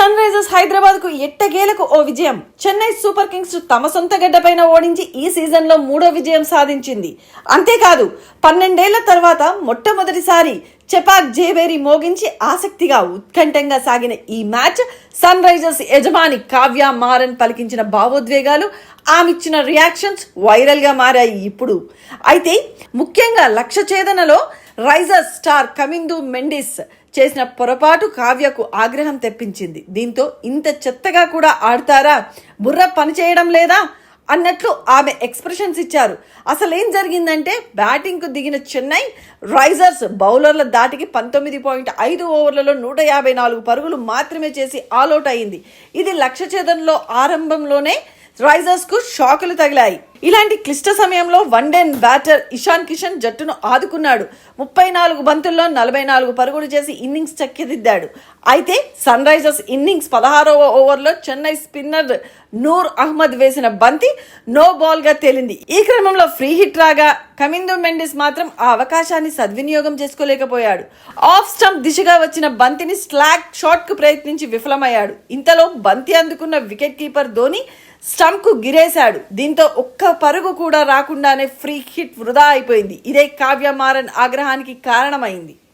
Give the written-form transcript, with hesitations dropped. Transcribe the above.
Sun Risers Hyderabad కు ఎట్టకేలకు ఓ విజయం. చెన్నై సూపర్ కింగ్స్ తమ సొంత గడ్డపైన ఓడించి ఈ సీజన్ లో 3వ విజయం సాధించింది. అంతేకాదు 12 ఏళ్ల తర్వాత మొట్టమొదటిసారి చెపాక్ జేబేరి మోగించి ఆసక్తిగా ఉత్కంఠంగా సాగిన ఈ మ్యాచ్ సన్ రైజర్స్ యజమాని కావ్య మారన్ పలికించిన భావోద్వేగాలు, ఆమెచ్చిన రియాక్షన్స్ వైరల్ గా మారాయి ఇప్పుడు. అయితే ముఖ్యంగా లక్ష్య ఛేదనలో రైజర్స్ స్టార్ కమిందు మెండిస్ చేసిన పొరపాటు కావ్యకు ఆగ్రహం తెప్పించింది. దీంతో ఇంత చెత్తగా కూడా ఆడతారా, బుర్ర పనిచేయడం లేదా అన్నట్లు ఆమె ఎక్స్ప్రెషన్స్ ఇచ్చారు. అసలేం జరిగిందంటే బ్యాటింగ్కు దిగిన చెన్నై రైజర్స్ బౌలర్ల దాటికి 19.5 ఓవర్లలో 154 పరుగులు మాత్రమే చేసి ఆల్అౌట్ అయింది. ఇది లక్ష్య ఛేదనలో ఆరంభంలోనే రైజర్స్ కు షాకులు తగిలాయి. ఇలాంటి క్లిష్ట సమయంలో వన్డే బ్యాటర్ ఇషాన్ కిషన్ జట్టును ఆదుకున్నాడు. 34 బంతుల్లో 44 పరుగులు చేసి ఇన్నింగ్స్ చక్కెదిద్దాడు. అయితే సన్ రైజర్స్ ఇన్నింగ్స్ 16వ ఓవర్లో చెన్నై స్పిన్నర్ నూర్ అహ్మద్ వేసిన బంతి నో బాల్ గా తేలింది. ఈ క్రమంలో ఫ్రీ హిట్ రాగా కమిందు మెండిస్ మాత్రం ఆ అవకాశాన్ని సద్వినియోగం చేసుకోలేకపోయాడు. ఆఫ్ స్టంప్ దిశగా వచ్చిన బంతిని స్లాగ్ షాట్ కు ప్రయత్నించి విఫలమయ్యాడు. ఇంతలో బంతి అందుకున్న వికెట్ కీపర్ ధోని స్టంప్ కు గిరేశాడు. దీంతో ఒక్క పరుగు కూడా రాకుండానే ఫ్రీ హిట్ వృధా అయిపోయింది. ఇదే కావ్య మారన్ ఆగ్రహానికి కారణమైంది.